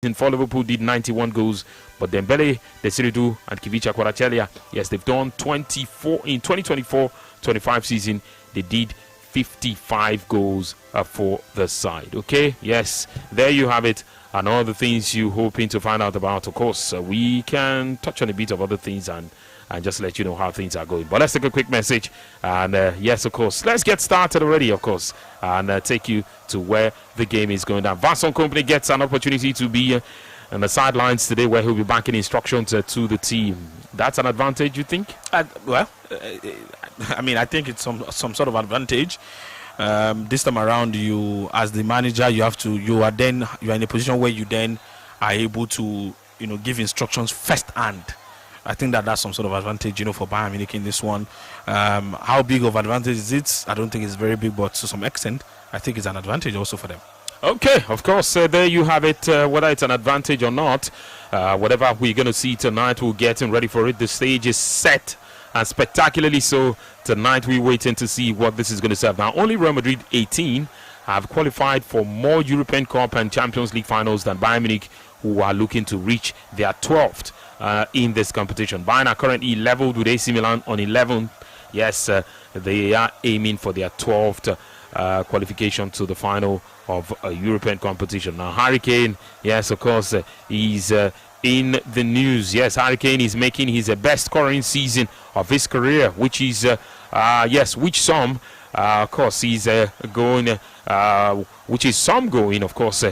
for Liverpool did 91 goals, but Dembele, Desirou, and Kivicha Kvaratskhelia, yes, they've done 24 in 2024-25 season. They did 55 goals for the side. Okay, yes, there you have it, and all the things you're hoping to find out about. Of course, we can touch on a bit of other things and just let you know how things are going. But let's take a quick message. And yes, of course, let's get started already, of course, and take you to where the game is going down. Vasson Company gets an opportunity to be on the sidelines today, where he'll be banking instructions to the team. That's an advantage, you think? I think it's some sort of advantage. This time around, you as the manager, you are in a position where you then are able to give instructions firsthand. I think that's some sort of advantage, for Bayern Munich in this one. How big of advantage is it? I don't think it's very big, but to some extent, I think it's an advantage also for them. Okay, of course, there you have it. Whether it's an advantage or not, whatever we're going to see tonight, we're getting ready for it. The stage is set, and spectacularly so. Tonight, we're waiting to see what this is going to serve. Now, only Real Madrid 18 have qualified for more European Cup and Champions League finals than Bayern Munich, who are looking to reach their 12th in this competition. Bayern are currently leveled with AC Milan on 11th. Yes, they are aiming for their 12th qualification to the final of a European competition. Now, Harry Kane, yes, of course, he's in the news. Yes, Harry Kane is making his best scoring season of his career, which is, which some, of course, he's going, which is some going, of course,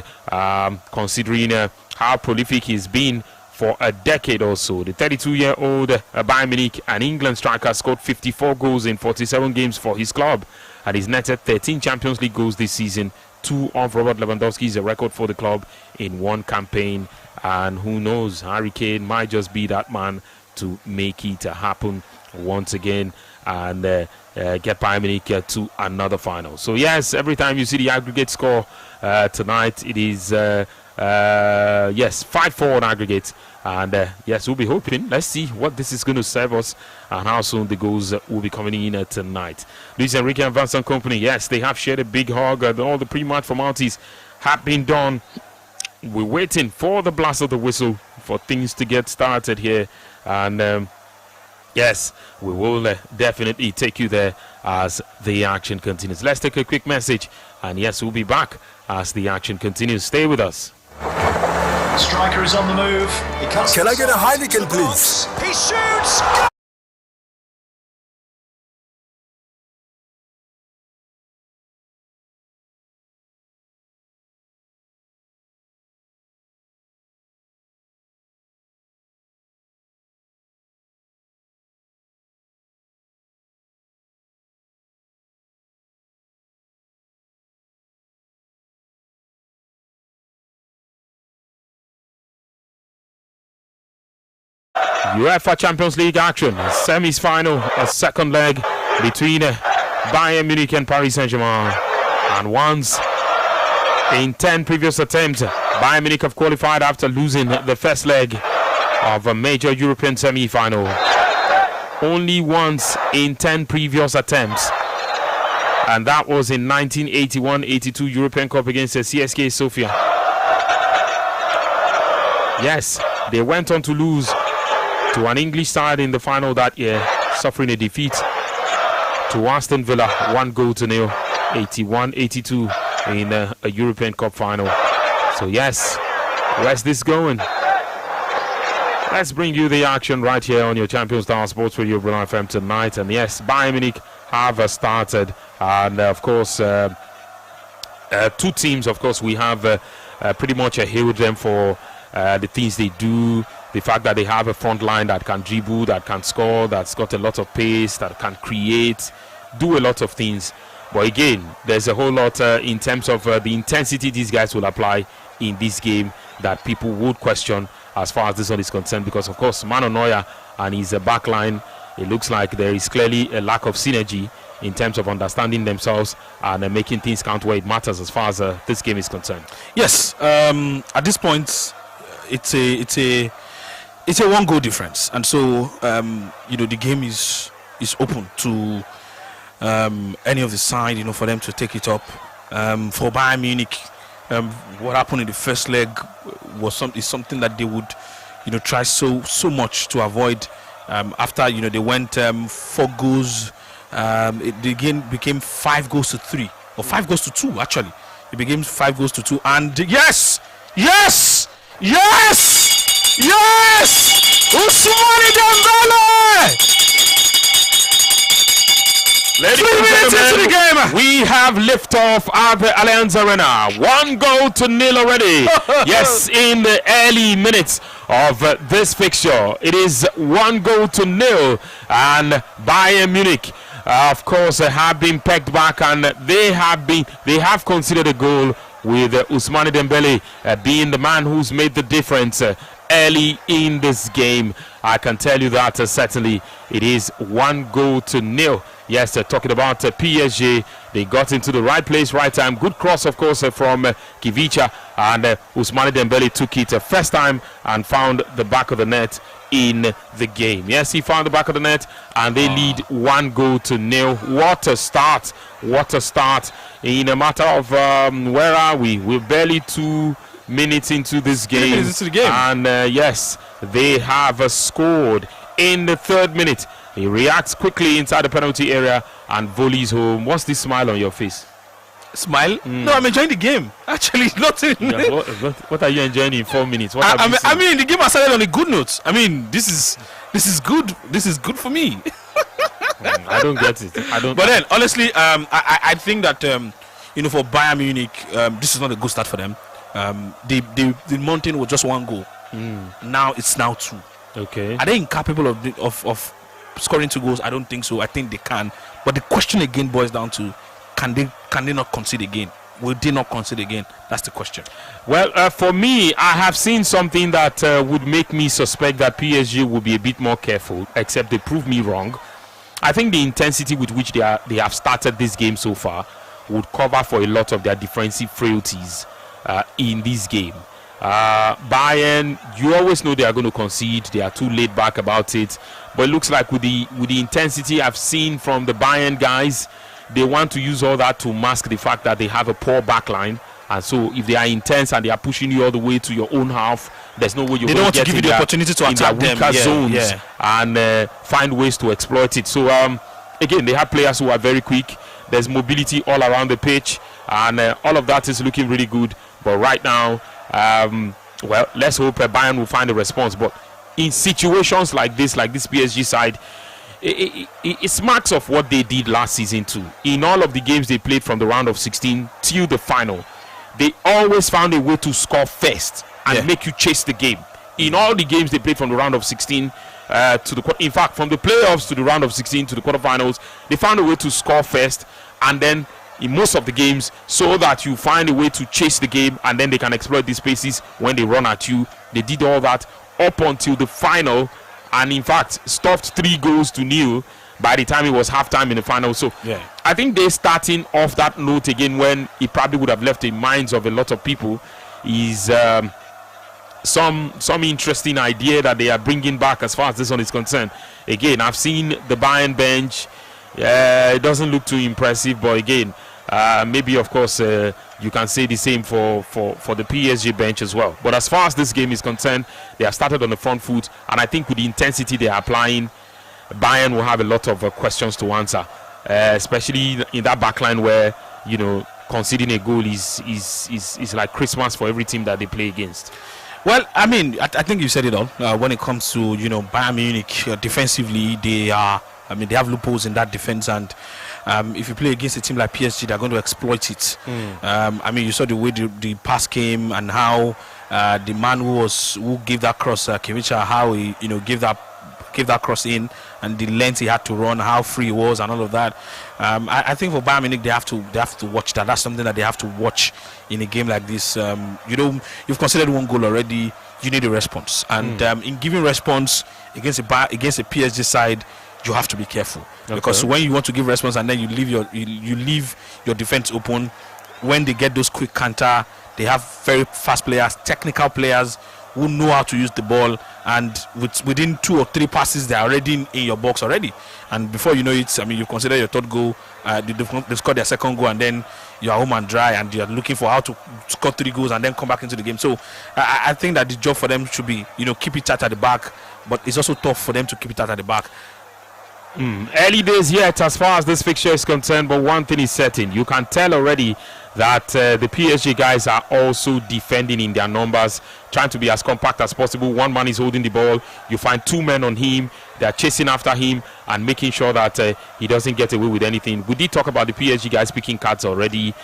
considering how prolific he's been for a decade or so. The 32-year-old Bayern Munich and England striker scored 54 goals in 47 games for his club, and he's netted 13 Champions League goals this season. 2 of Robert Lewandowski's a record for the club in one campaign. And who knows, Harry Kane might just be that man to make it happen once again and get Bayern Munich to another final. So yes, every time you see the aggregate score tonight, it is 5-4 on aggregate. And yes, we'll be hoping. Let's see what this is going to serve us and how soon the goals will be coming in tonight. Luis Enrique and Vincent Kompany, yes, they have shared a big hug. All the pre-match formalities have been done. We're waiting for the blast of the whistle for things to get started here. And yes, we will definitely take you there as the action continues. Let's take a quick message. And yes, we'll be back as the action continues. Stay with us. Striker is on the move. Can I get a Heineken, please? He shoots! UEFA Champions League action, semi-final, a second leg between Bayern Munich and Paris Saint-Germain. And once in 10 previous attempts, Bayern Munich have qualified after losing the first leg of a major European semi-final. Only once in 10 previous attempts, and that was in 1981-82 European Cup against the CSKA Sofia. Yes, they went on to lose to an English side in the final that year, suffering a defeat to Aston Villa 1-0, 81-82 in a European Cup final. So yes, where's this going? Let's bring you the action right here on your Champion Star Sports Radio Brunei FM tonight. And yes, Bayern Munich have started, and of course 2 teams, of course, we have pretty much hailed them for the things they do. The fact that they have a front line that can dribble, that can score, that's got a lot of pace, that can create, do a lot of things. But again, there's a whole lot in terms of the intensity these guys will apply in this game that people would question as far as this one is concerned. Because, of course, Manuel Neuer and his back line, it looks like there is clearly a lack of synergy in terms of understanding themselves and making things count where it matters as far as this game is concerned. Yes, at this point, it's a 1-goal difference, and so the game is open to any of the side, for them to take it up. For Bayern Munich, what happened in the first leg is something that they would, try so much to avoid. After they went 4 goals, the game became 5 goals to 3 or 5 goals to 2. Actually, it became 5 goals to 2. And yes, Ousmane Dembele. Ladies and gentlemen, we have liftoff at the Allianz Arena. 1-0 already. Yes, in the early minutes of this fixture, it is 1-0. And Bayern Munich, of course, have been pegged back, and they have considered a goal with Ousmane Dembele being the man who's made the difference early in this game. I can tell you that certainly it is 1-0. Yes, talking about PSG, they got into the right place, right time. Good cross, of course, from Kivicha, and Ousmane Dembele took it first time and found the back of the net in the game. Yes, he found the back of the net, and they lead 1-0. What a start! What a start! In a matter of where are we? We're barely 2 minutes into this game, and yes, they have scored in the 3rd minute. He reacts quickly inside the penalty area and volleys home. What's this smile on your face? Smile? No, I'm enjoying the game. Actually, nothing. Yeah, what are you enjoying in 4 minutes? I mean, the game has started on a good note. I mean, this is good. This is good for me. I don't get it. But then, honestly, I think that for Bayern Munich, this is not a good start for them. The mountain was just 1 goal. Now it's 2. Okay. Are they incapable of scoring 2 goals? I don't think so. I think they can. But the question again boils down to, can they not concede again? Will they not concede again? That's the question. Well, for me, I have seen something that would make me suspect that PSG will be a bit more careful, except they prove me wrong. I think the intensity with which they have started this game so far would cover for a lot of their defensive frailties in this game. Bayern, you always know they are going to concede. They are too laid back about it. But it looks like with the intensity I've seen from the Bayern guys, they want to use all that to mask the fact that they have a poor back line. And so if they are intense and they are pushing you all the way to your own half, there's no way you're going to get give you the opportunity to attack them. Zones and find ways to exploit it. So again, they have players who are very quick. There's mobility all around the pitch, and all of that is looking really good. But right now, let's hope Bayern will find a response. But in situations like this PSG side, it's marks of what they did last season too. In all of the games they played from the round of 16 till the final, they always found a way to score first and make you chase the game. In all the games they played from the round of 16 in fact, from the playoffs to the round of 16 to the quarterfinals, they found a way to score first, and then in most of the games, so that you find a way to chase the game, and then they can exploit the spaces when they run at you. They did all that up until the final, and in fact stuffed 3-0 by the time it was halftime in the final. So I think they're starting off that note again, when it probably would have left the minds of a lot of people, is some interesting idea that they are bringing back as far as this one is concerned. Again, I've seen the Bayern bench. It doesn't look too impressive, but again, maybe of course you can say the same for the PSG bench as well. But as far as this game is concerned, they have started on the front foot, and I think with the intensity they are applying, Bayern will have a lot of questions to answer, especially in that backline where conceding a goal is like Christmas for every team that they play against. Well, I mean, I think you said it all. When it comes to Bayern Munich defensively, they have loopholes in that defense, and if you play against a team like PSG, they're going to exploit it. I mean, you saw the way the pass came, and how the man who gave that cross, Kivicha, how he gave that cross in, and the length he had to run, how free he was, and all of that. I think for Bayern Munich, they have to watch that. That's something that they have to watch in a game like this. You've considered 1 goal already. You need a response, and in giving response against a PSG side, you have to be careful, because when you want to give response and then you leave your defense open, when they get those quick counter, they have very fast players, technical players who know how to use the ball, and within 2 or 3 passes they're already in your box already, and before you know it, I mean, you consider your third goal, they've scored their second goal, and then you are home and dry, and you are looking for how to score 3 goals and then come back into the game. So I think that the job for them should be, keep it tight at the back, but it's also tough for them to keep it tight at the back. Early days yet as far as this fixture is concerned, but one thing is certain. You can tell already that the PSG guys are also defending in their numbers, trying to be as compact as possible. One man is holding the ball. You find 2 men on him. They're chasing after him and making sure that he doesn't get away with anything. We did talk about the PSG guys picking cards already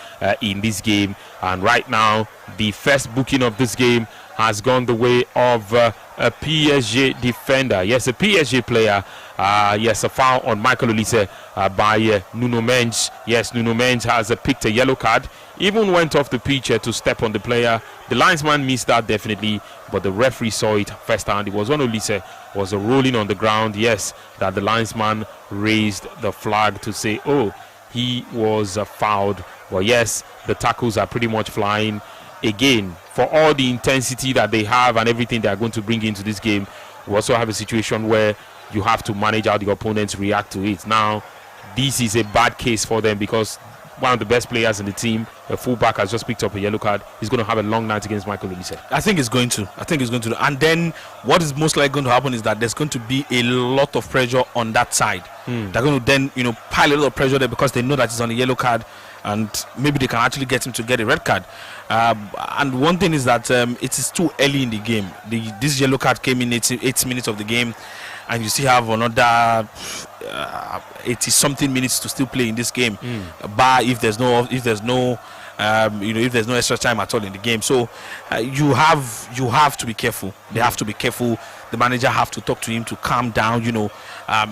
in this game. And right now, the first booking of this game has gone the way of a PSG defender. Yes, a PSG player. Yes, a foul on Michael Olise by Nuno Mendes. Yes, Nuno Mendes has picked a yellow card. Even went off the pitch to step on the player. The linesman missed that definitely, but the referee saw it firsthand. It was when Olise was rolling on the ground. Yes, that the linesman raised the flag to say, oh, he was fouled. But yes, the tackles are pretty much flying. Again, for all the intensity that they have and everything they are going to bring into this game, we also have a situation where you have to manage how the opponents react to it. Now, this is a bad case for them because one of the best players in the team, a fullback, has just picked up a yellow card. He's going to have a long night against Michael Olise. I think it's going to. And then what is most likely going to happen is that there's going to be a lot of pressure on that side. They're going to then, pile a lot of pressure there because they know that he's on a yellow card, and maybe they can actually get him to get a red card. And one thing is that it is too early in the game. This yellow card came in 8 minutes of the game, and you still have another 80-something minutes to still play in this game. Bar if there's no extra time at all in the game. So you have to be careful. They have to be careful. The manager have to talk to him to calm down.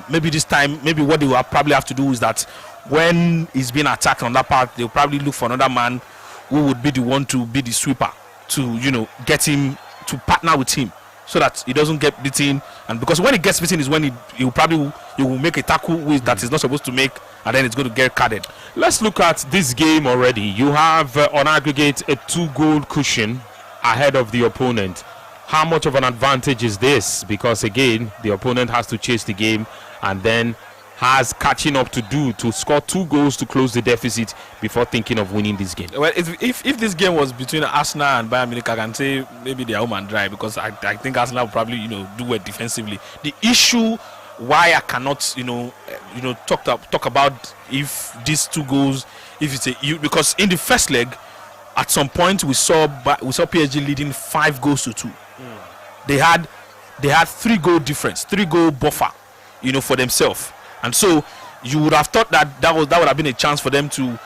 Maybe this time, maybe what they will probably have to do is that when he's being attacked on that part, they'll probably look for another man who would be the one to be the sweeper to get him to partner with him, so that he doesn't get beaten. And because when he gets beaten is when he will make a tackle that he's not supposed to make, and then it's going to get carded. Let's look at this game already. You have on aggregate a 2-goal cushion ahead of the opponent. How much of an advantage is this? Because again, the opponent has to chase the game and then has catching up to do to score 2 goals to close the deficit before thinking of winning this game. Well, if this game was between Arsenal and Bayern Munich, I can say maybe they are home and dry, because I think Arsenal will probably do well defensively. The issue why I cannot talk about if these 2 goals, if it's because in the first leg at some point we saw PSG leading 5 goals to 2. They had 3-goal difference, 3-goal buffer, for themselves. And so you would have thought that would have been a chance for them to,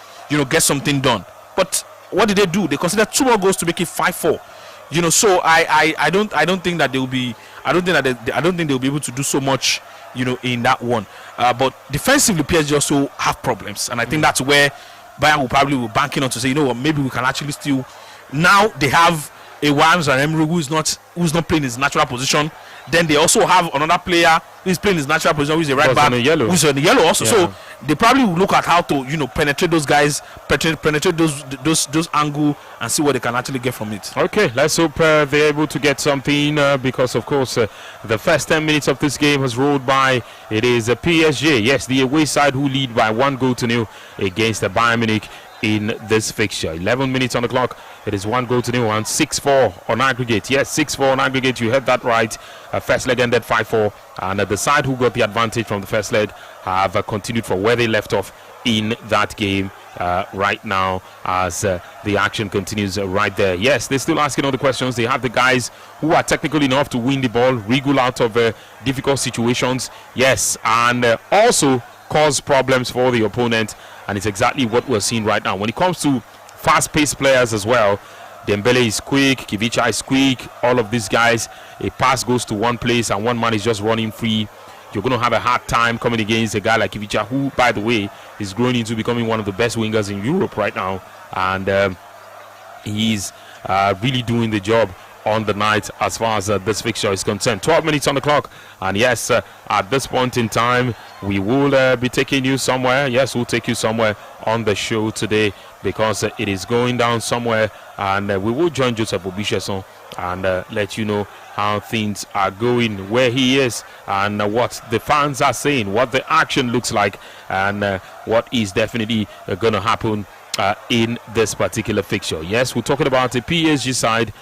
get something done. But what did they do? They considered 2 more goals to make it 5-4. So I don't think that they will be. I don't think they'll be able to do so much, in that one. But defensively, PSG also have problems, and I think that's where Bayern will probably be banking on to say, maybe we can actually still. Now they have a Wams and Emery who's not playing his natural position. Then they also have another player who's playing his natural position, who's a right back, who's on the yellow also. Yeah. So they probably will look at how to penetrate those guys, penetrate those angle, and see what they can actually get from it. Okay, let's hope they're able to get something because of course the first 10 minutes of this game has rolled by. It is PSG, yes, the away side, who lead by 1-0 against the Bayern Munich in this fixture. 11 minutes on the clock. It is 1-0 and 6-4 on aggregate. Yes, 6-4 on aggregate. You heard that right. First leg ended 5-4, and the side who got the advantage from the first leg have continued for where they left off in that game right now as the action continues right there. Yes, they're still asking all the questions. They have the guys who are technical enough to win the ball, wriggle out of difficult situations. Yes, and also cause problems for the opponent. And it's exactly what we're seeing right now. When it comes to fast-paced players as well, Dembele is quick, Kivicha is quick, all of these guys, a pass goes to one place and one man is just running free. You're going to have a hard time coming against a guy like Kivicha, who, by the way, is growing into becoming one of the best wingers in Europe right now. And he's really doing the job on the night as far as this fixture is concerned. 12 minutes on the clock, and yes, at this point in time we will be taking you somewhere. Yes, we'll take you somewhere on the show today because it is going down somewhere, and we will join Joseph Obisheson and let you know how things are going, where he is, and what the fans are saying, what the action looks like, and what is definitely going to happen in this particular fixture. Yes, we're talking about a PSG side.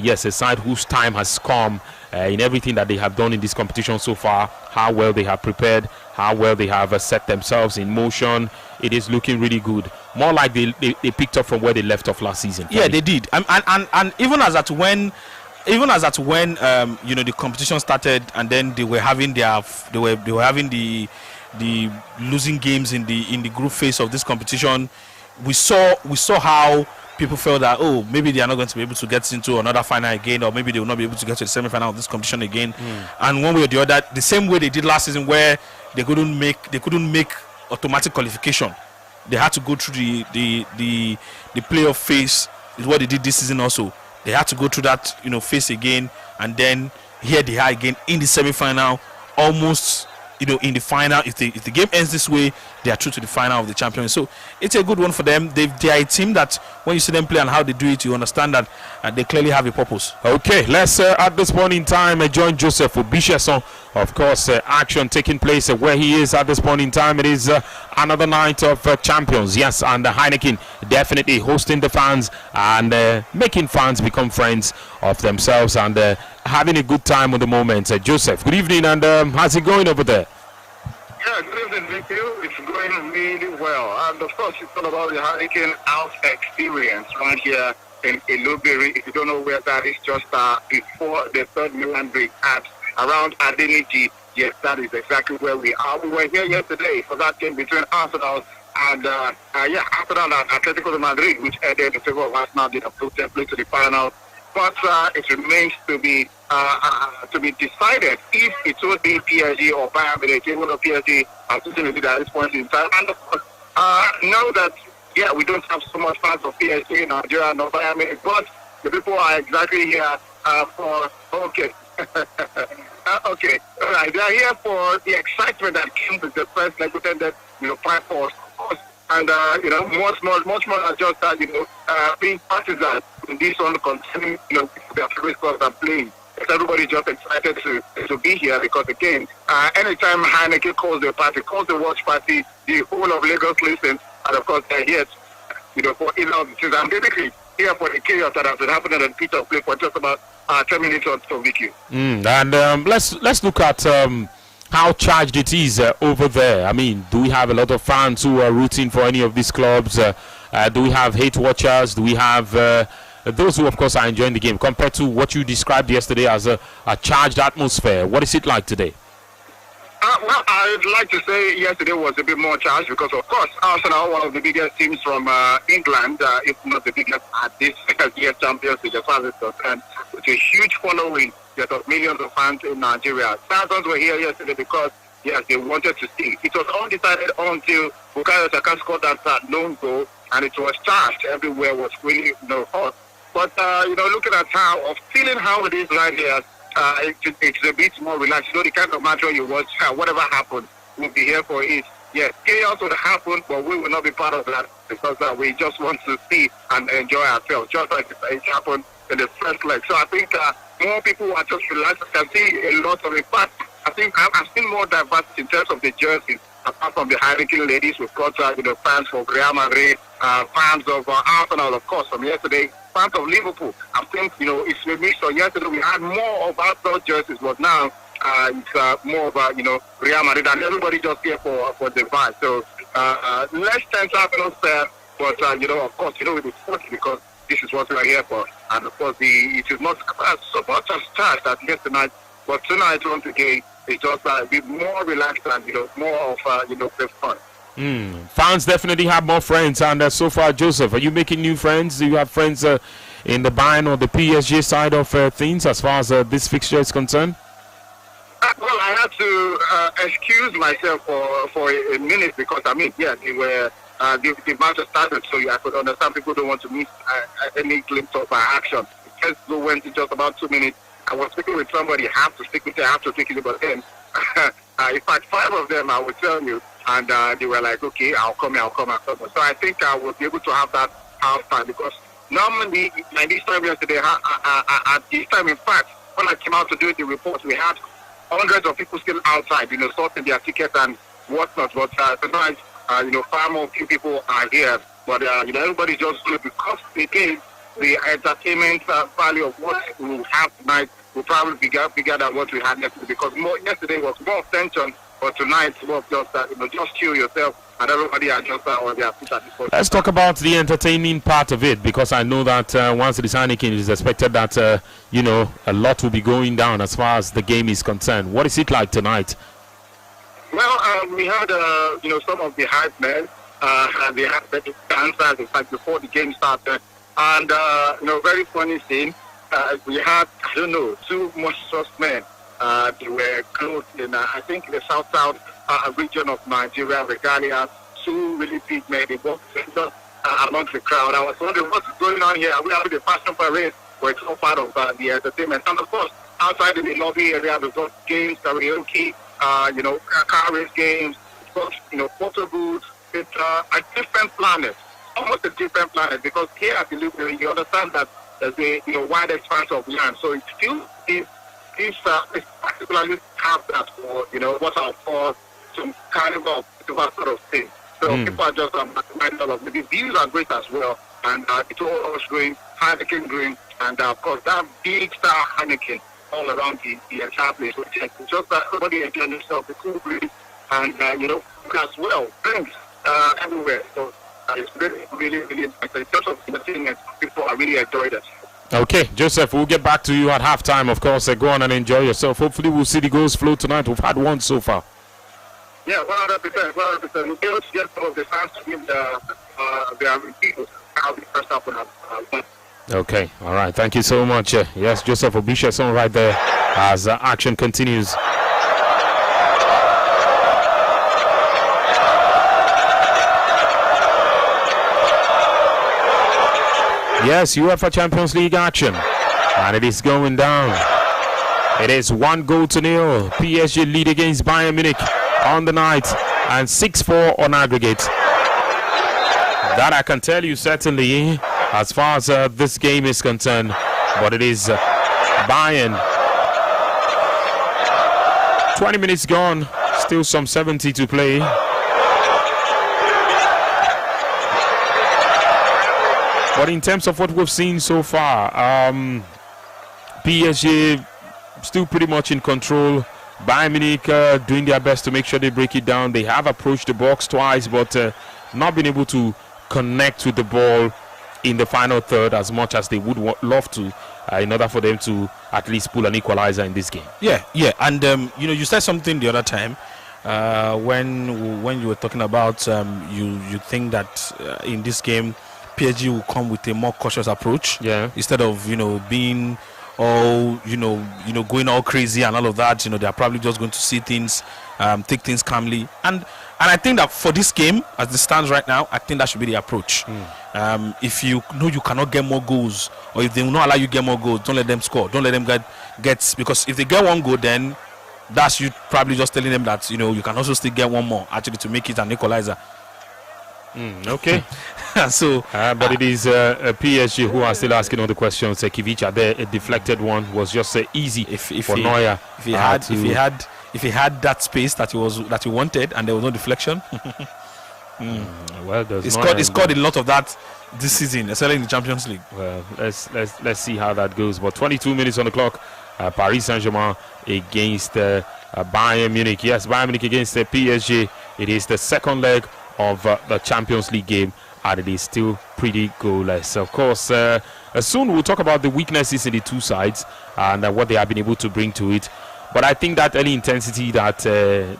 Yes, a side whose time has come in everything that they have done in this competition so far, how well they have prepared, how well they have set themselves in motion. It is looking really good. More like they picked up from where they left off last season. Yeah, they did. And even as at when the competition started, and then they were having the losing games in the group phase of this competition, we saw how people felt that, oh, maybe they are not going to be able to get into another final again, or maybe they will not be able to get to the semi-final of this competition again. And one way or the other, the same way they did last season, where they couldn't make automatic qualification. They had to go through the playoff phase. Is what they did this season also. They had to go through that phase again, and then here they are again in the semi-final, almost in the final. If the game ends this way, they are through to the final of the Champions. So it's a good one for them. They are a team that when you see them play and how they do it, you understand that they clearly have a purpose. Okay, let's at this point in time join Joseph Obisheson. Of course, action taking place where he is at this point in time. It is another night of champions. Yes, and Heineken definitely hosting the fans and making fans become friends of themselves and having a good time at the moment. Joseph, good evening, and how's it going over there? Yeah, good evening, thank you. It's going really well. And of course, it's all about the Heineken House experience right here in Ilubiri. If you don't know where that is, just before the third Milan Bridge at around Adeniji. Yes, that is exactly where we are. We were here yesterday for that game between Arsenal and Arsenal and Atletico de Madrid, which ended in favor of Arsenal, did approve their play to the final. But it remains to be decided if it will be PSG or Bayern Munich. Even though PSG are sitting at this point in time, and of course, know that we don't have so much fans of PSG in Nigeria nor Bayern Munich, but the people are exactly here for okay, all right. They are here for the excitement that came with the first leg, ended, 5-4, of course, and much more than just that, being partisan in this one concerning their favorite clubs are playing. Everybody just excited to be here because again, anytime Heineken calls the party, calls the watch party, the whole of Lagos listens, and of course they're here, for in of the season. I'm basically here for the chaos that has been happening on pitch of play for just about 10 minutes or so, Vicky. And let's look at how charged it is over there. I mean, do we have a lot of fans who are rooting for any of these clubs? Do we have hate watchers? Do we have those who, of course, are enjoying the game compared to what you described yesterday as a charged atmosphere? What is it like today? Well, I'd like to say yesterday was a bit more charged because, of course, Arsenal, one of the biggest teams from England, if not the biggest at this year's Champions League, as far as it's concerned, with a huge following, yet of millions of fans in Nigeria. Thousands were here yesterday because, yes, they wanted to see. It was undecided until Bukayo Saka scored that lone goal, and it was charged. Everywhere was really hot. But, looking at feeling how it is right here, it's a bit more relaxed. The kind of match where you watch, whatever happens, we'll be here for it. Yes, chaos would happen, but we will not be part of that because we just want to see and enjoy ourselves, just like it happened in the first leg. So I think more people are just relaxed. I can see a lot of it. But I think I've seen more diversity in terms of the jerseys. Apart from the Heineken ladies, we've got fans for Real Madrid, fans of Arsenal, of course, from yesterday, fans of Liverpool. I think, it's a mix. So yesterday we had more of Arsenal jerseys, but now it's more of, Real Madrid, and everybody just here for the vibe. So less tense atmosphere, but, of course, with the sport, because this is what we are here for. And, of course, it is not so much as charged as yesterday, but tonight, once again, it's just a bit more relaxed and, more of, the fun. Fans definitely have more friends. And so far, Joseph, are you making new friends? Do you have friends in the Bayern or the PSG side of things as far as this fixture is concerned? Well, I had to excuse myself for a minute because, they were the match started, so I could understand people don't want to miss any glimpse of action. It just went in just about 2 minutes. I was speaking with somebody, I have to speak with you, but then, in fact, 5 of them, I would tell you, and they were like, okay, I'll come. So I think I will be able to have that half time because normally, like this time yesterday, at this time, in fact, when I came out to do the report, we had hundreds of people still outside, sorting their tickets and whatnot. But tonight, far more few people are here, But everybody just do it because again, the entertainment value of what we will have tonight will probably be bigger than what we had yesterday. Because yesterday was more tension, but tonight was just just chill yourself. And everybody are just on their feet at this point. Let's talk about the entertaining part of it, because I know that once it is Heineken, it is expected that a lot will be going down as far as the game is concerned. What is it like tonight? Well, we had some of the hype men. They had better dancers, in fact, before the game started. And very funny thing. We had two monstrous men. They were close in I think the south region of Nigeria, Regalia. Two really big men. They walked amongst the crowd. I was wondering what's going on here. Are we having a fashion parade where it's all part of the entertainment? And of course, outside in the lobby area, we've got games, karaoke, car race games, photo booths. It's a different planet, almost a different planet, because here at the Disciplinary, you understand that there's a wide expanse of land. So it still is particularly have that for what I call some carnival sort of thing. So people are just mindful of the views are great as well, and it's all us green, Heineken green, and of course that big star Heineken all around the entire place. So it's just that everybody enjoying themselves, the cool breeze, and as well drinks everywhere. So it's really, really, really nice. In terms of entertainment, people are really enjoying it. Okay, Joseph, we'll get back to you at halftime, of course. Go on and enjoy yourself. Hopefully we'll see the goals flow tonight. We've had one so far. Yeah, 100%. We'll be able to get some of the fans to give their people how the first half will have. Okay, all right. Thank you so much. Yes, Joseph Obishason right there as action continues. Yes, Uefa Champions League action, and it is going down. It is 1-0. PSG lead against Bayern Munich on the night, and 6-4 on aggregate. That I can tell you certainly as far as this game is concerned, but it is Bayern. 20 minutes gone, still some 70 to play. But in terms of what we've seen so far, PSG still pretty much in control. Bayern Munich doing their best to make sure they break it down. They have approached the box twice, but not been able to connect with the ball in the final third as much as they would love to, in order for them to at least pull an equalizer in this game. Yeah, and you said something the other time when you were talking about you think that in this game PSG will come with a more cautious approach, instead of being all going all crazy and all of that. They are probably just going to see things, take things calmly, and I think that for this game, as it stands right now, I think that should be the approach. If you know you cannot get more goals, or if they will not allow you to get more goals, don't let them score. Don't let them get because if they get one goal, then that's you probably just telling them that you can also still get one more actually to make it an equalizer. Okay. So, but it is PSG who are still asking all the questions. Kivicha there, a deflected one was just easy for Neuer. If he had that space that he wanted, and there was no deflection. Well, he scored a lot of that this season, especially in the Champions League. Well, let's see how that goes. But 22 minutes on the clock. Paris Saint-Germain against Bayern Munich. Yes, Bayern Munich against PSG. It is the second leg of the Champions League game, and it is still pretty goalless. Of course, soon we'll talk about the weaknesses in the two sides and what they have been able to bring to it. But I think that early intensity that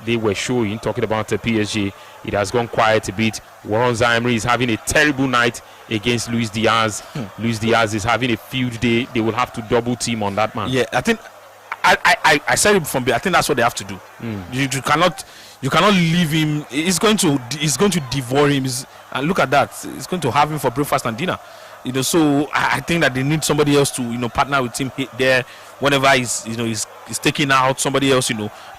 they were showing, talking about PSG, it has gone quiet a bit. Warren Zaïre is having a terrible night against Luis Diaz. Luis Diaz is having a field day. They will have to double team on that man. Yeah, I think I said it from. I think that's what they have to do. You cannot leave him. He's going to devour him. And look at that. It's going to have him for breakfast and dinner. So I think that they need somebody else to partner with him there whenever he's taking out somebody else.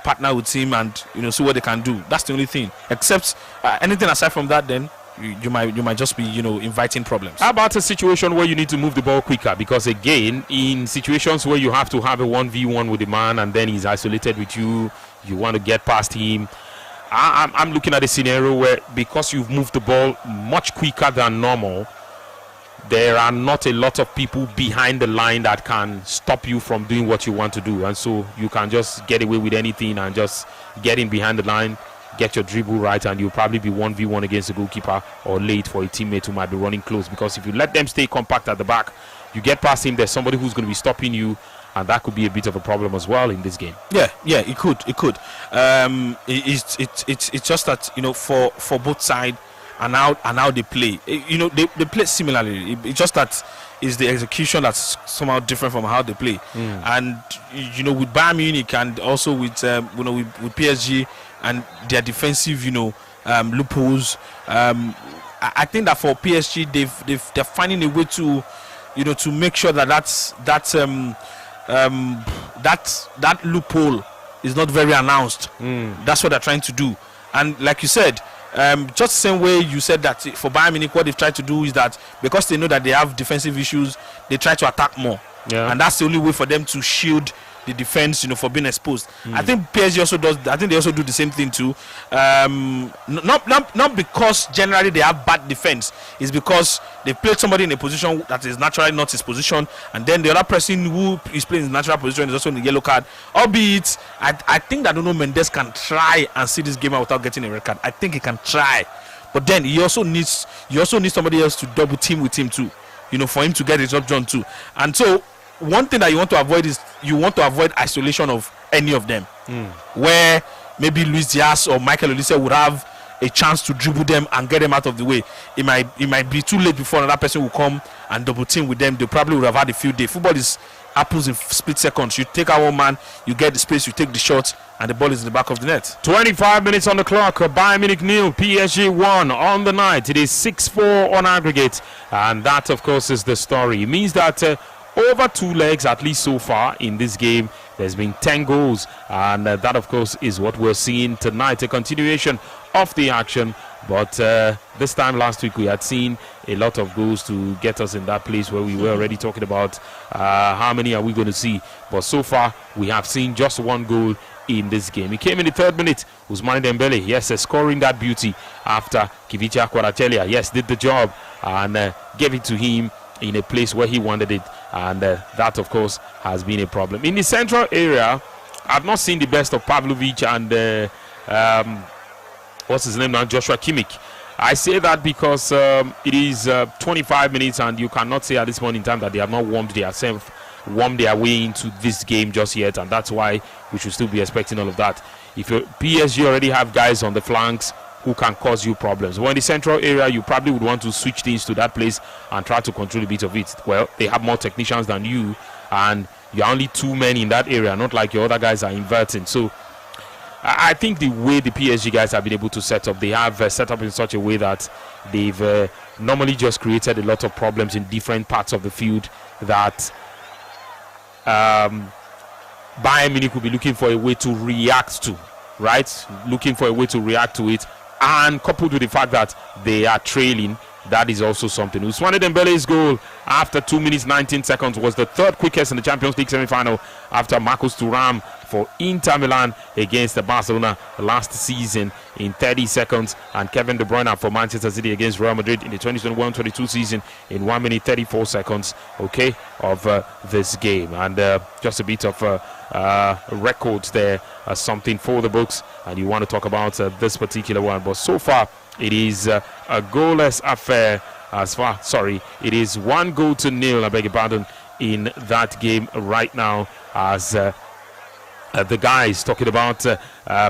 Partner with him and see what they can do. That's the only thing. Except anything aside from that, then you might just be inviting problems. How about a situation where you need to move the ball quicker? Because again, in situations where you have to have a 1v1 with the man and then he's isolated with you, you want to get past him. I'm looking at a scenario where, because you've moved the ball much quicker than normal, there are not a lot of people behind the line that can stop you from doing what you want to do, and so you can just get away with anything and just get in behind the line, get your dribble right, and you'll probably be 1v1 against the goalkeeper or late for a teammate who might be running close. Because if you let them stay compact at the back, you get past him, there's somebody who's going to be stopping you, and that could be a bit of a problem as well in this game. Yeah, it could. It's just that, for both sides and how they play, they play similarly. It's just that is the execution that's somehow different from how they play. And with Bayern Munich and also with with PSG and their defensive loopholes, I think that for PSG they're finding a way to to make sure that that loophole is not very announced. That's what they're trying to do. And like you said, just the same way you said that for Bayern Munich, what they've tried to do is that because they know that they have defensive issues, they try to attack more. Yeah. And that's the only way for them to shield the defense, for being exposed. I think PSG also does. I think they also do the same thing too. Not because generally they have bad defense. It's because they played somebody in a position that is naturally not his position, and then the other person who is playing his natural position is also in the yellow card. Albeit, I think that Nuno Mendes can try and see this game out without getting a red card. I think he can try, but then he also needs somebody else to double team with him too. For him to get his job done too. And so, one thing that you want to avoid is isolation of any of them, where maybe Luis Diaz or Michael Olise would have a chance to dribble them and get them out of the way. It might be too late before another person will come and double team with them. They probably would have had a field day. Football happens in split seconds. You take out one man, you get the space, you take the shot, and the ball is in the back of the net. 25 minutes on the clock. Bayern Munich 0, PSG 1 on the night. It is 6-4 on aggregate, and that, of course, is the story. It means that over 2 legs, at least so far in this game, there's been 10 goals, and that, of course, is what we're seeing tonight. A continuation of the action, but this time last week we had seen a lot of goals to get us in that place where we were already talking about how many are we going to see. But so far we have seen just 1 goal in this game. He came in the 3rd minute. Ousmane Dembele, yes, scoring that beauty after Kivicha Kvaratskhelia, yes, did the job and gave it to him in a place where he wanted it, and that, of course, has been a problem. In the central area, I've not seen the best of Pavlovic and what's his name now, Joshua Kimmich. I say that because it is 25 minutes, and you cannot say at this point in time that they have not warmed their way into this game just yet, and that's why we should still be expecting all of that. If PSG already have guys on the flanks who can cause you problems, well, in the central area you probably would want to switch things to that place and try to control a bit of it. Well, they have more technicians than you, and you're only 2 men in that area, not like your other guys are inverting. So I think the way the PSG guys have been able to set up, they have set up in such a way that they've normally just created a lot of problems in different parts of the field that Bayern Munich will be looking for a way to react to, right? Looking for a way to react to it, and coupled with the fact that they are trailing, that is also something. Ousmane Dembele's goal after 2 minutes 19 seconds was the 3rd quickest in the Champions League semi-final after Marcus Thuram for Inter Milan against Barcelona last season in 30 seconds, and Kevin De Bruyne for Manchester City against Real Madrid in the 2021-22 season in 1 minute 34 seconds, okay, of this game. And just a bit of records there, something for the books, and you want to talk about this particular one. But so far it is a goalless affair. It is 1-0, I beg your pardon, in that game right now, as the guys talking about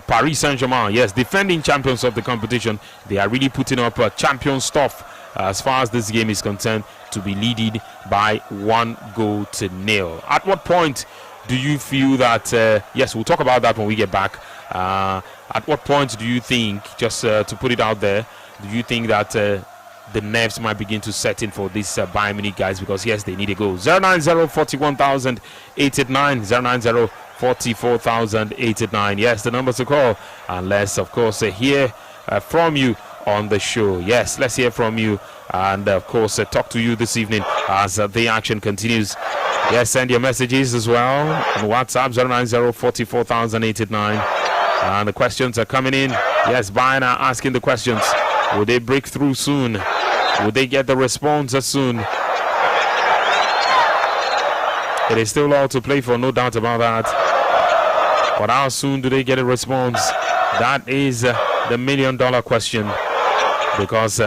Paris Saint-Germain, yes, defending champions of the competition. They are really putting up champion stuff as far as this game is concerned, to be leading by 1-0. At what point do you feel that, yes, we'll talk about that when we get back. At what point do you think, just to put it out there, do you think that the nerves might begin to set in for these Bayern Munich guys? Because, yes, they need a goal. 090-41,889, 090-44,889. Yes, the numbers to call. And let's, of course, hear from you on the show. Yes, let's hear from you. And, of course, talk to you this evening as the action continues. Yes, send your messages as well on WhatsApp, 090-44,889. And the questions are coming in. Yes, Bayern are asking the questions. Will they break through soon? Will they get the response soon? It is still all to play for, no doubt about that. But how soon do they get a response? That is the $1 million question. Because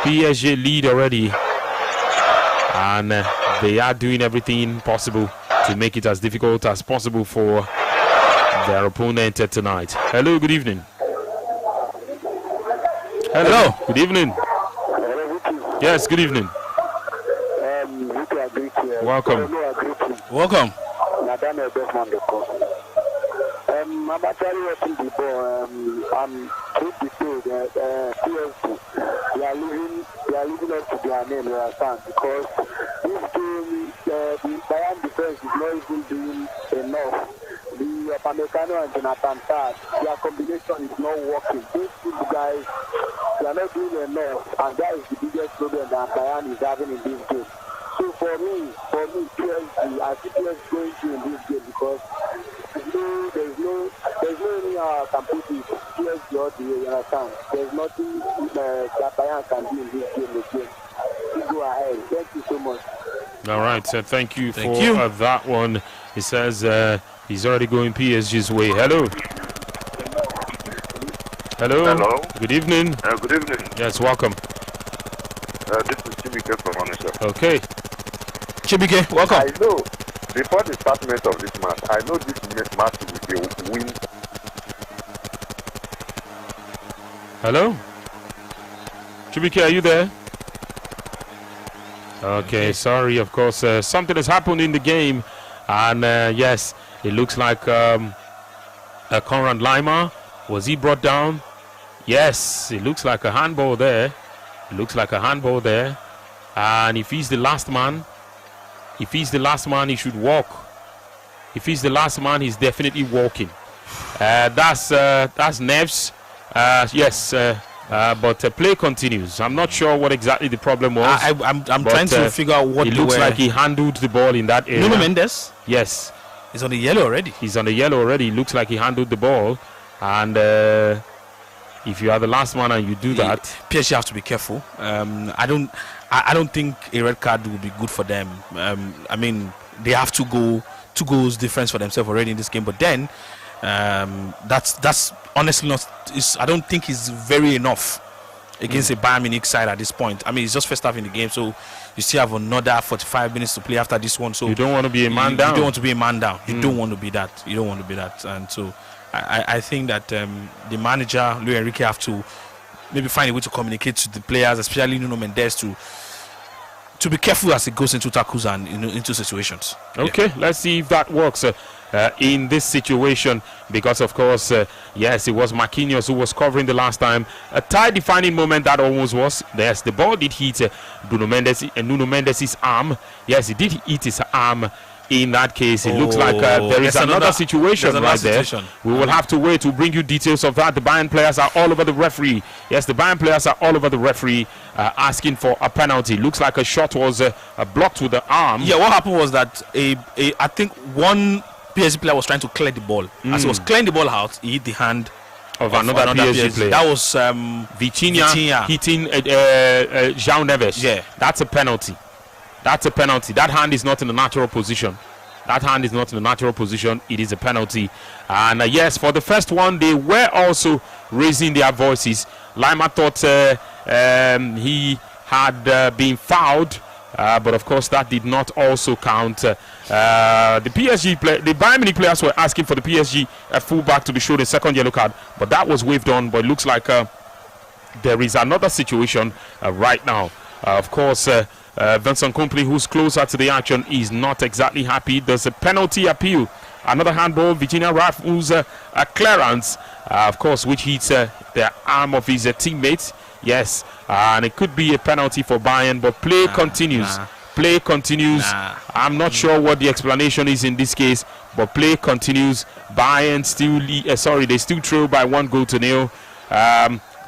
PSG lead already. And they are doing everything possible to make it as difficult as possible for their opponent tonight. Hello, good evening. Hello. Good evening. Yes, good evening. Welcome. Welcome. I'm actually watching the ball. I'm truth be told, PSG, they are living up to their name, you understand? Because this game, the Bayern defense is not even doing enough. The Upamecano and Jonathan Tah, their combination is not working. These two guys, they are not doing enough, and that is the biggest problem that Bayern is having in this game. So for me, PSG, I see PSG going through in this game because there's no any can put it PSG all the way, you understand? There's nothing that Bayern can do in this game again. You go ahead. Thank you so much. All right, thank you for that one. He says he's already going PSG's way. Hello. Hello. Good evening. Good evening. Yes, welcome. This is Chibike from Onisha. Okay. Chibike, welcome. I know, before the start of this match, I know this match will be a win. Hello? Chibike, are you there? Okay, sorry, of course. Something has happened in the game. And yes, it looks like Conrad Lima. Was he brought down? Yes, it looks like a handball there. And if he's the last man, he should walk. If he's the last man, he's definitely walking. That's nerves. Yes, but play continues. I'm not sure what exactly the problem was. I'm trying to figure out what it looks like he handled the ball in that area. Nuno Mendes? Yes. He's on the yellow already. It looks like he handled the ball. And if you are the last man and you do that, PSG have to be careful. I don't think a red card would be good for them. I mean, they have to go 2 goals difference for themselves already in this game. But then, that's honestly not. I don't think it's very enough against a Bayern Munich side at this point. I mean, it's just first half in the game, so you still have another 45 minutes to play after this one. So you don't want to be a man down. You don't want to be a man down. You don't want to be that. You don't want to be that. And so I think that the manager, Luis Enrique, have to maybe find a way to communicate to the players, especially Nuno Mendes, to be careful as it goes into tackles and into situations. Okay, let's see if that works in this situation, because of course, yes, it was Marquinhos who was covering the last time. A tight defining moment that almost was. Yes, the ball did hit Nuno Mendes' arm. Yes, it did hit his arm. In that case, it looks like there is another situation right there. We will have to wait to bring you details of that. The Bayern players are all over the referee. Yes, the Bayern players are all over the referee asking for a penalty. Looks like a shot was blocked with the arm. Yeah, what happened was that I think one PSG player was trying to clear the ball. As he was clearing the ball out, he hit the hand of another PSG player. That was Vitinha hitting João Neves. Yeah, that's a penalty. That's a penalty. That hand is not in the natural position. It is a penalty. And yes, for the first one, they were also raising their voices. Lima thought he had been fouled, but of course that did not also count. The Bayern Munich players were asking for the PSG fullback to be shown a second yellow card, but that was waved on. But it looks like there is another situation right now. Of course, Vincent Kompany, who's closer to the action, is not exactly happy. There's a penalty appeal. Another handball. Virginia Raff, who's a clearance, of course, which hits the arm of his teammate. Yes, and it could be a penalty for Bayern, but play continues. Play continues. I'm not sure what the explanation is in this case, but play continues. Bayern they still trail by 1-0.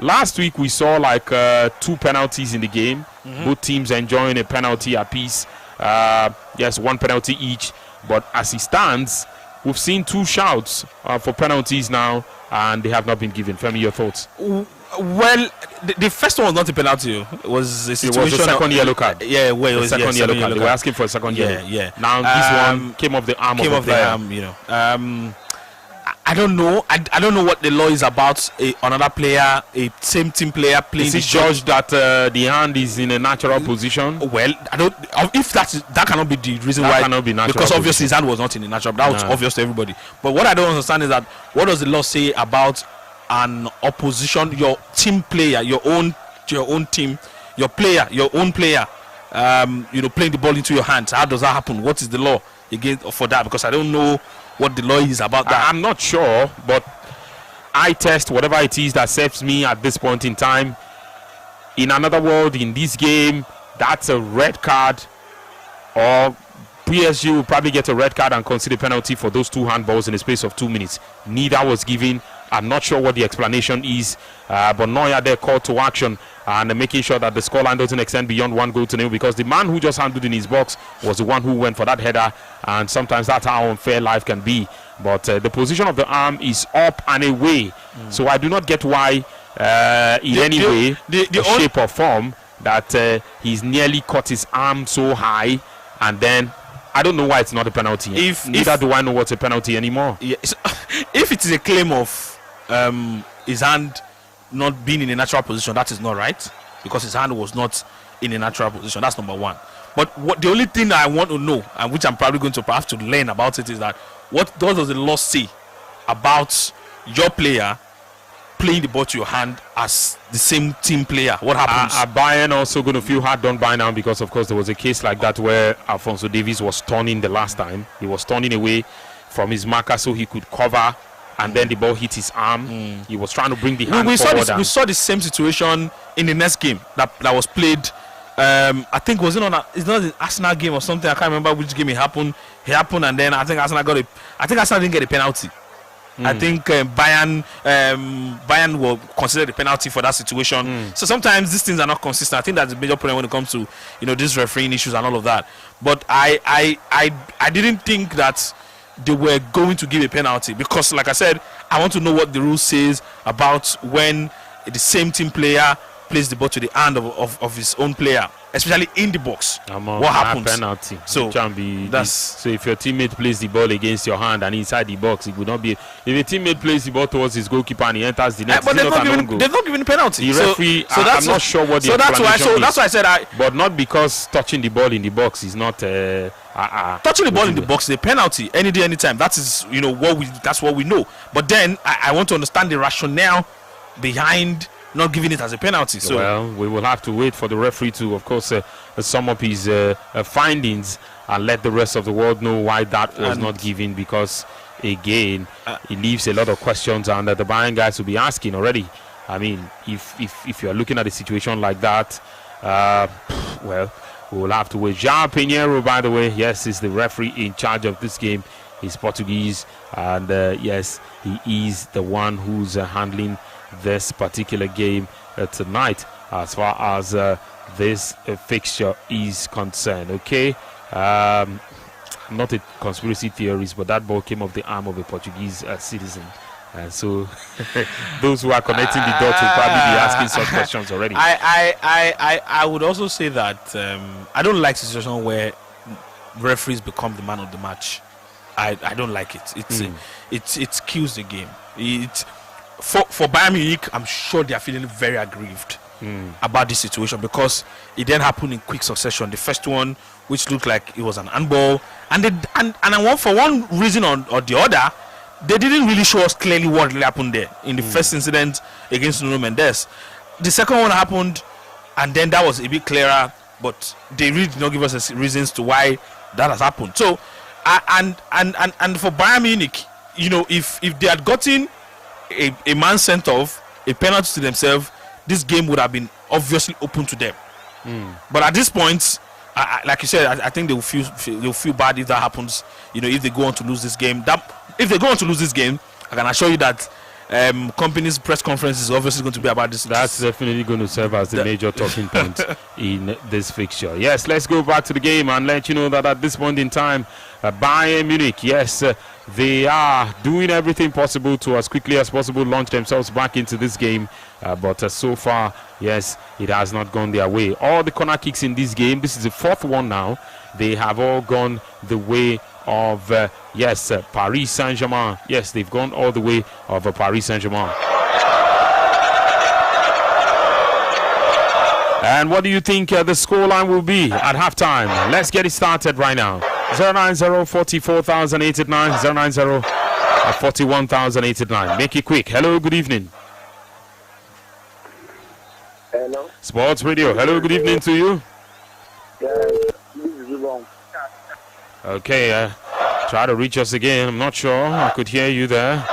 Last week we saw like 2 penalties in the game. Both teams enjoying a penalty apiece. Yes, 1 penalty each. But as it stands, we've seen 2 shouts for penalties now. and they have not been given. Femi, your thoughts? Well, the first one was not a penalty. It was a situation. It was a second yellow card. Yeah, well, it was second yellow card. They were asking for a second yellow. Yeah. Now this one came off the arm of the player. I don't know. I don't know what the law is about. Another player, a same team player playing. Is it judged that the hand is in a natural position? Well, I don't. If that cannot be the reason why. Cannot be natural. Because obviously his hand was not in the natural. That was obvious to everybody. But what I don't understand is that what does the law say about an opposition, your team player, your own team, your own player, playing the ball into your hands? How does that happen? What is the law against for that? Because I don't know what the law is about that. I'm not sure, but I test whatever it is that serves me at this point in time. In another world, in this game, that's a red card, or PSG will probably get a red card and consider penalty for those 2 handballs in the space of 2 minutes. Neither was given. I'm not sure what the explanation is, but Neuer there called to action and making sure that the scoreline doesn't extend beyond 1-0, because the man who just handled in his box was the one who went for that header, and sometimes that's how unfair life can be. But the position of the arm is up and away, so I do not get why in any way, shape or form that he's nearly caught his arm so high, and then I don't know why it's not a penalty. Neither do I know what's a penalty anymore. Yeah, if it is a claim of his hand not being in a natural position, that is not right, because his hand was not in a natural position. That's number one. But the only thing I want to know, and which I'm probably going to have to learn about it, is that what does the law say about your player playing the ball to your hand as the same team player? What happens? Are Bayern also going to feel hard done by now? Because of course there was a case like that where Alphonso Davies was turning the last time. He was turning away from his marker so he could cover, and then the ball hit his arm. He was trying to bring the hand forward. We saw the same situation in the next game that was played. I think it's not an Arsenal game or something. I can't remember which game it happened. And then I think Arsenal didn't get a penalty. I think Bayern will consider the penalty for that situation. So sometimes these things are not consistent. I think that's the major problem when it comes to these refereeing issues and all of that. But I didn't think that they were going to give a penalty, because like I said, I want to know what the rule says about when the same team player plays the ball to the hand of his own player, especially in the box. What happens? Penalty. So if your teammate plays the ball against your hand and inside the box, it would not be. If a teammate plays the ball towards his goalkeeper and he enters the net, but they've not given a penalty. The referee, I'm not sure what the explanation is. That's why I said but not because touching the ball in the box is not. Touching the ball in the box is a penalty any day, anytime. That is, that's what we know. But then I want to understand the rationale behind not giving it as a penalty. So we will have to wait for the referee to, of course, sum up his findings and let the rest of the world know why that was not given, because again it leaves a lot of questions, and the Bayern guys will be asking already. I mean, if you're looking at a situation like that, we will have to wait. João Pinheiro, by the way, yes, is the referee in charge of this game. He's Portuguese, and yes, he is the one who's handling this particular game tonight as far as this fixture is concerned. Okay, not a conspiracy theorist, but that ball came off the arm of a Portuguese citizen, and so those who are connecting the dots will probably be asking such questions already. I would also say that I don't like situation where referees become the man of the match. I don't like it. It kills the game. For Bayern Munich, I'm sure they are feeling very aggrieved about this situation, because it then happened in quick succession. The first one, which looked like it was an handball, and for one reason or the other, they didn't really show us clearly what really happened there in the first incident against Nuno Mendes. The second one happened, and then that was a bit clearer, but they really did not give us reasons to why that has happened. So, and for Bayern Munich, if they had gotten a man sent off, a penalty to themselves, this game would have been obviously open to them. But at this point, like you said, I think they'll feel bad if that happens. If they go on to lose this game. If they go on to lose this game, I can assure you that company's press conference is obviously going to be about this. That's definitely going to serve as the major talking point in this fixture. Yes, let's go back to the game and let you know that at this point in time, Bayern Munich, yes, they are doing everything possible to, as quickly as possible, launch themselves back into this game. But so far, yes, it has not gone their way. All the corner kicks in this game, this is the fourth one now, they have all gone the way of Paris Saint-Germain. Yes, they've gone all the way of Paris Saint-Germain. And what do you think the scoreline will be at halftime? Let's get it started right now. 090 44,889 090 41,889. Make it quick. Hello, good evening. Hello. Sports Radio. Hello, good evening to you. This is Zubong. Okay, try to reach us again. I'm not sure I could hear you there.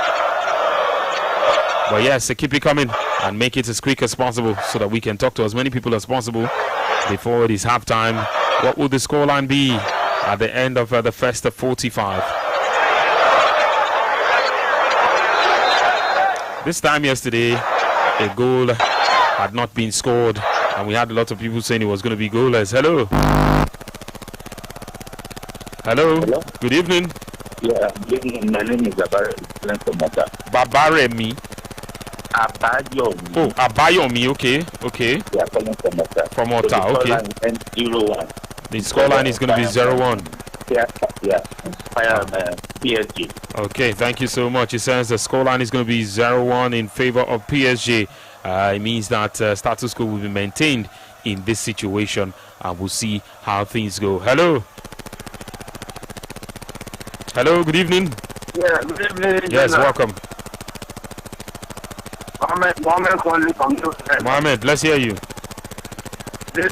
But yes, keep it coming and make it as quick as possible so that we can talk to as many people as possible before it is halftime. What will the scoreline be at the end of the first 45? This time yesterday, a goal had not been scored, and we had a lot of people saying it was going to be goalless. Hello. Hello. Hello. Good evening. Yeah, good evening. My name is Babaremi. Abayomi. Oh, Abayomi. Okay. Yeah, calling from Ota. From Ota. Okay. The scoreline is going to be 0-1. Yeah. Fire PSG. Okay, thank you so much. It says the scoreline is going to be 0-1 in favor of PSG. It means that status quo will be maintained in this situation, and we'll see how things go. Hello. Hello, good evening. Yeah, good evening. Yes, welcome. Mohammed calling from you. Mohammed, let's hear you. The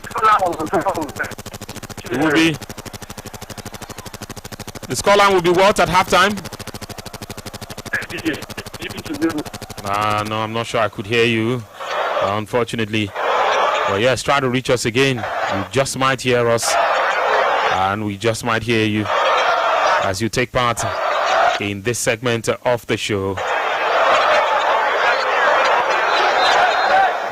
scoreline will be what at halftime? No, I'm not sure I could hear you, unfortunately. But yes, try to reach us again. You just might hear us, and we just might hear you as you take part in this segment of the show.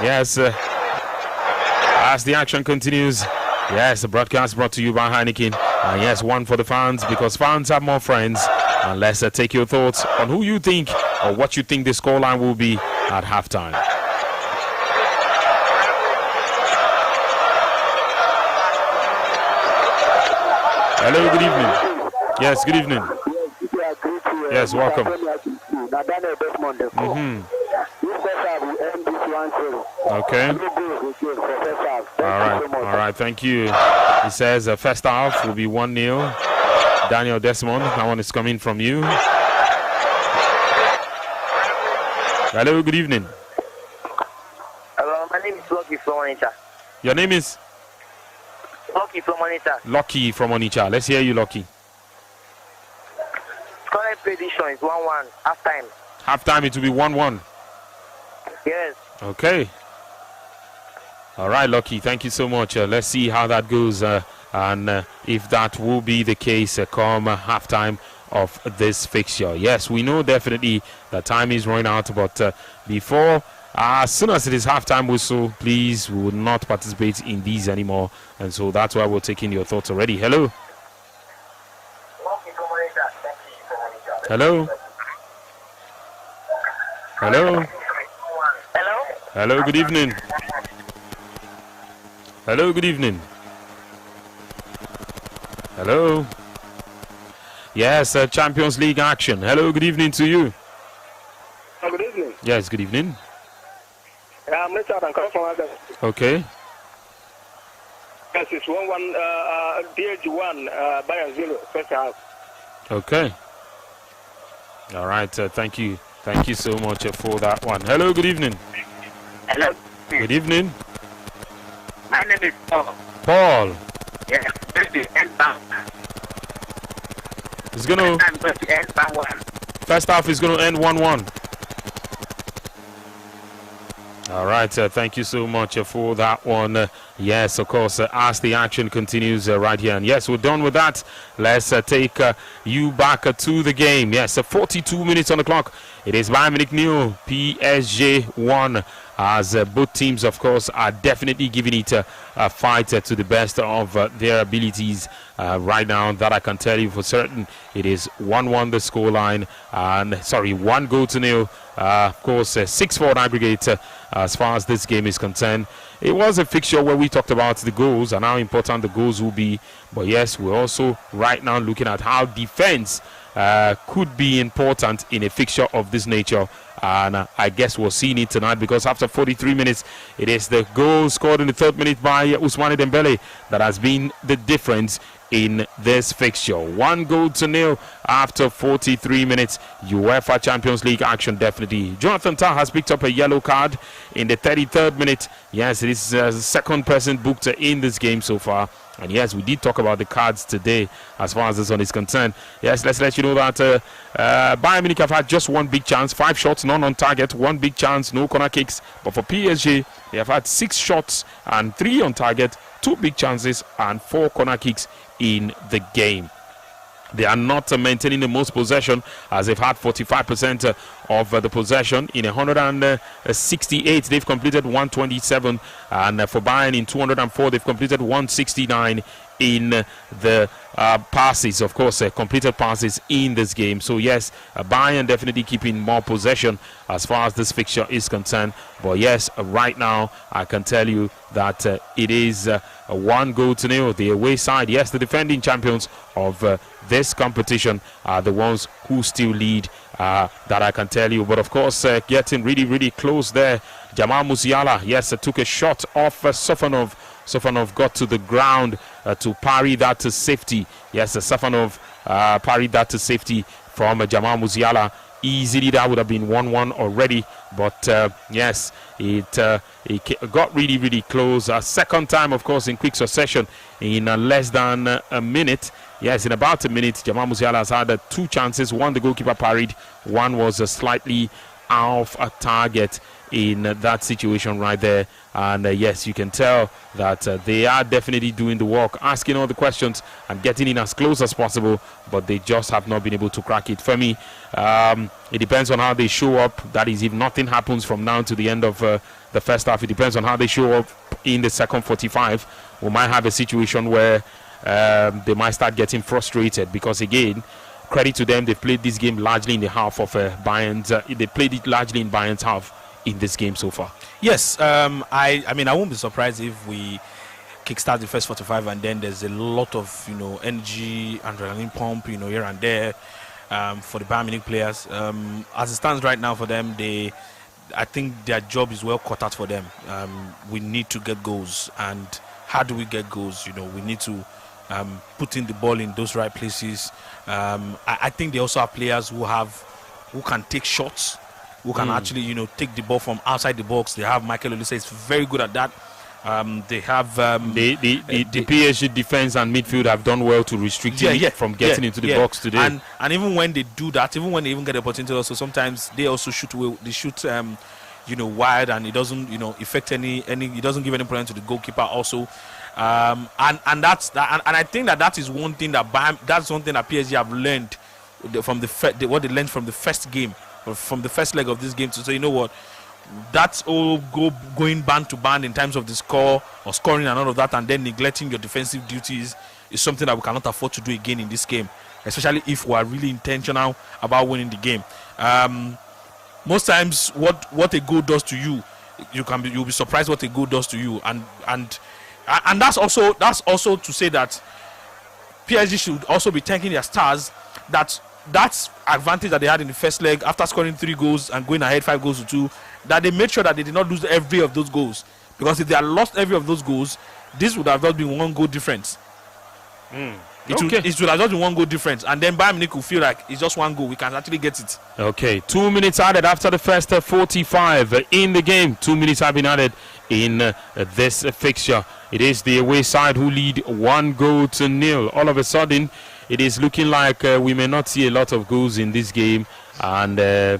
Yes, as the action continues, yes, the broadcast brought to you by Heineken. And yes, one for the fans, because fans have more friends. And let's take your thoughts on who you think or what you think the scoreline will be at halftime. Hello, good evening. Yes, good evening. Yes, welcome. Okay. All right, thank you. He says first half will be 1-0. Daniel Desmond, that one is coming from you. Hello, good evening. Hello, my name is Lucky from Onitsha. Your name is? Lucky from Onitsha. Lucky from Onitsha. Let's hear you, Lucky. Current prediction is 1-1, half time. Half time, it will be 1-1. Yes. Okay. All right, Lucky, thank you so much. Let's see how that goes. And if that will be the case come halftime of this fixture. Yes, we know definitely that time is running out, but before, as soon as it is halftime whistle, please, we will not participate in these anymore. And so that's why we're taking your thoughts already. Hello. Hello. Hello. Hello. Hello, good evening. Hello, good evening. Hello. Yes, Champions League action. Hello, good evening to you. Good evening. Yes, good evening. I'm Richard. I'm coming from Adam. Okay. Yes, it's 1-1. PSG 1, Bayern 0, first half. Okay. All right. Thank you. Thank you so much for that one. Hello, good evening. Hello. Good evening. My name is Paul. Paul. Yes, this is end bank. It's going to... I'm going to end bank 1. First half is going to end 1-1. All right, thank you so much for that one. Yes, of course, as the action continues right here. And yes, we're done with that. Let's take you back to the game. Yes, 42 minutes on the clock. It is Bayern Munich 0, PSG 1. As both teams, of course, are definitely giving it a fight to the best of their abilities right now. That I can tell you for certain. It is 1-1 the scoreline, and 1-0. Of course, 6-4 aggregate as far as this game is concerned. It was a fixture where we talked about the goals and how important the goals will be. But yes, we're also right now looking at how defense could be important in a fixture of this nature. And I guess we're seeing it tonight, because after 43 minutes, it is the goal scored in the 3rd minute by Ousmane Dembele that has been the difference in this fixture. 1-0 after 43 minutes. UEFA Champions League action, definitely. Jonathan Tah has picked up a yellow card in the 33rd minute. Yes, it is the second person booked in this game so far. And yes, we did talk about the cards today as far as this one is concerned. Yes, let's let you know that Bayern Munich have had just one big chance, 5 shots, none on target, 1 big chance, no corner kicks. But for PSG, they have had 6 shots and 3 on target, 2 big chances and 4 corner kicks in the game. They are not maintaining the most possession, as they've had 45% of the possession. In 168, they've completed 127. And for Bayern, in 204, they've completed 169 in the passes, of course, completed passes in this game. So yes, Bayern definitely keeping more possession as far as this fixture is concerned. But yes, right now I can tell you that it is 1-0. The away side, yes, the defending champions of this competition are the ones who still lead, that I can tell you. But of course, getting really close there. Jamal Musiala, yes, took a shot off Sofanov. Sofanov got to the ground to parry that to safety. Yes, Sofanov parried that to safety from Jamal Musiala. Easily that would have been 1-1 already. But yes, it got really close. Second time, of course, in quick succession in less than a minute. Yes, in about a minute, Jamal Musiala has had 2 chances. One the goalkeeper parried. One was slightly off a target in that situation right there. And yes, you can tell that they are definitely doing the work, asking all the questions and getting in as close as possible, but they just have not been able to crack it. For me, it depends on how they show up. That is, if nothing happens from now to the end of the first half, it depends on how they show up in the second 45. We might have a situation where they might start getting frustrated, because again, credit to them, they've played this game largely in the half of Bayern's. They played it largely in Bayern's half in this game so far. Yes, I mean, I won't be surprised if we kickstart the first 45 and then there's a lot of energy, adrenaline pump, here and there for the Bayern Munich players. As it stands right now for them, I think their job is well cut out for them. We need to get goals, and how do we get goals? We need to put in the ball in those right places. I think they also have players who can take shots, who can actually take the ball from outside the box. They have Michael Olise, is very good at that. They have the PSG defense and midfield have done well to restrict him from getting into the box today. And even when they do that, even when they get the opportunity, also sometimes they also shoot wide, and it doesn't affect any. It doesn't give any problem to the goalkeeper also. And that's that, and I think that is one thing that PSG have learned from what they learned from the first game, or from the first leg of this game, to say, what, that's all going band to band in terms of the score or scoring and all of that, and then neglecting your defensive duties is something that we cannot afford to do again in this game, especially if we are really intentional about winning the game. Most times, what a goal does to you, you'll be surprised what a goal does to you, and that's also to say that PSG should also be thanking their stars that advantage that they had in the first leg after scoring 3 goals and going ahead 5-2, that they made sure that they did not lose every of those goals, because if they had lost every of those goals, this would have just been 1 goal difference. It would have just been 1 goal difference, and then Bayern Munich will feel like it's just 1 goal, we can actually get it. Okay, 2 minutes added after the first 45 in the game. 2 minutes have been added in this fixture. It is the away side who lead 1-0. All of a sudden, it is looking like we may not see a lot of goals in this game, and I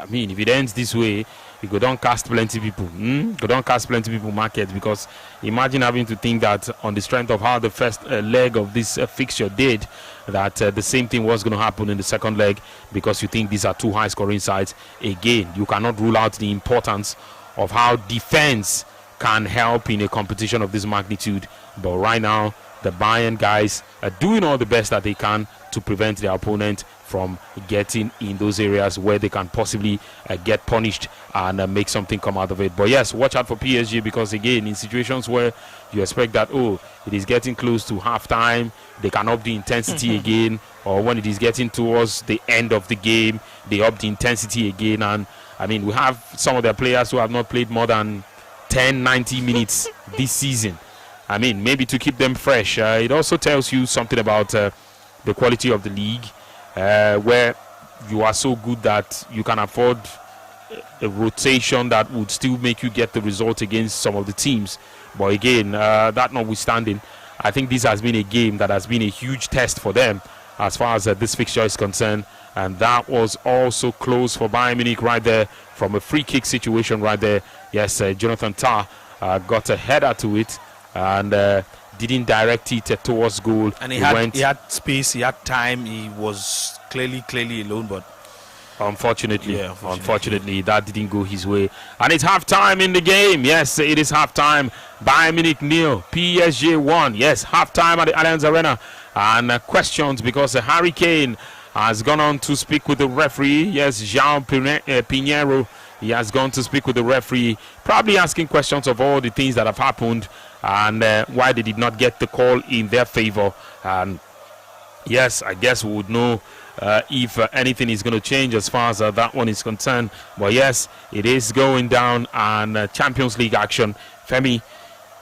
mean, if it ends this way, you go don't cast plenty people. Go don't cast plenty people market, because imagine having to think that on the strength of how the first leg of this fixture did, that the same thing was going to happen in the second leg, because you think these are two high scoring sides. Again, you cannot rule out the importance of how defense can help in a competition of this magnitude. But right now, the Bayern guys are doing all the best that they can to prevent their opponent from getting in those areas where they can possibly get punished and make something come out of it. But yes, watch out for PSG, because again, in situations where you expect that, oh, it is getting close to halftime, they can up the intensity again, or when it is getting towards the end of the game, they up the intensity again. And I mean, we have some of their players who have not played more than 90 minutes this season. I mean, maybe to keep them fresh. It also tells you something about the quality of the league, where you are so good that you can afford a rotation that would still make you get the result against some of the teams. But again, that notwithstanding, I think this has been a game that has been a huge test for them as far as this fixture is concerned. And that was also close for Bayern Munich right there from a free kick situation right there. Yes, Jonathan Tah got a header to it and didn't direct it towards goal. And he had space, he had time, he was clearly alone, but unfortunately, that didn't go his way. And it's half-time in the game. Yes, it is half-time. Bayern Munich 0, PSG 1. Yes, half-time at the Allianz Arena. And questions, because Harry Kane has gone on to speak with the referee. Yes, Jean Pinheiro. He has gone to speak with the referee, probably asking questions of all the things that have happened and why they did not get the call in their favor. And yes, I guess we would know if anything is going to change as far as that one is concerned. But yes, it is going down, and Champions League action. Femi,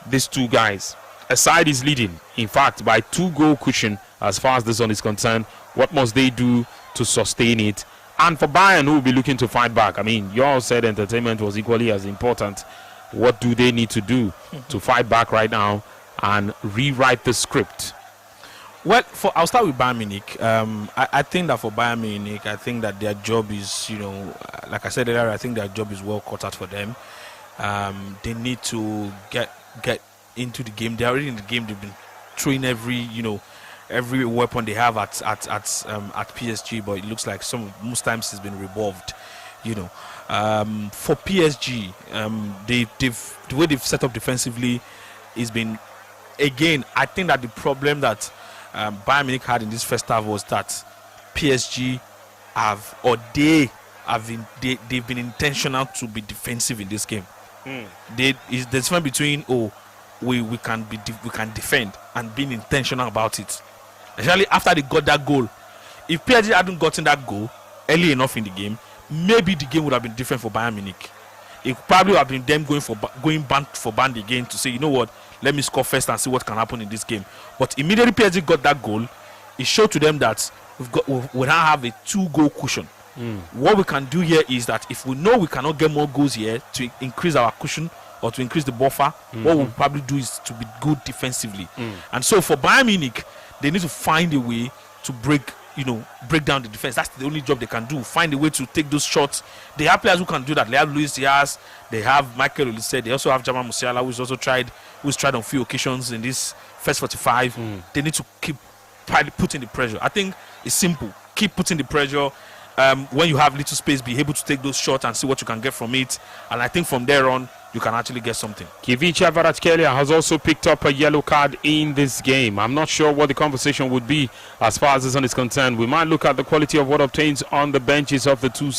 these two guys, a side is leading, in fact, by 2-goal cushion as far as this one is concerned. What must they do to sustain it? And for Bayern, who will be looking to fight back, I mean, you all said entertainment was equally as important. What do they need to do to fight back right now and rewrite the script? Well, I'll start with Bayern Munich. I think that for Bayern Munich, I think that their job is, like I said earlier, I think their job is well cut out for them. They need to get into the game. They're already in the game. They've been throwing every weapon they have at PSG, but it looks like most times it's been revolved. For PSG, the way they've set up defensively has been, again, I think that the problem that Bayern Munich had in this first half was that PSG they've been intentional to be defensive in this game. There's a difference between we can defend and being intentional about it. Especially after they got that goal. If PSG hadn't gotten that goal early enough in the game, maybe the game would have been different for Bayern Munich. It probably would have been them going band for band again to say, you know what, let me score first and see what can happen in this game. But immediately PSG got that goal, it showed to them that we now have a 2-goal cushion. What we can do here is that if we know we cannot get more goals here to increase our cushion or to increase the buffer, what we'll probably do is to be good defensively. And so for Bayern Munich, they need to find a way to break down the defense. That's the only job they can do. Find a way to take those shots. They have players who can do that. They have Luis Diaz. They have Michael Olise. They also have Jamal Musiala, who's tried on a few occasions in this first 45. They need to keep putting the pressure. I think it's simple. Keep putting the pressure. When you have little space, be able to take those shots and see what you can get from it. And I think from there on, you can actually get something. Kivicha Kvaratskhelia has also picked up a yellow card in this game. I'm not sure what the conversation would be as far as this one is concerned. We might look at the quality of what obtains on the benches of the two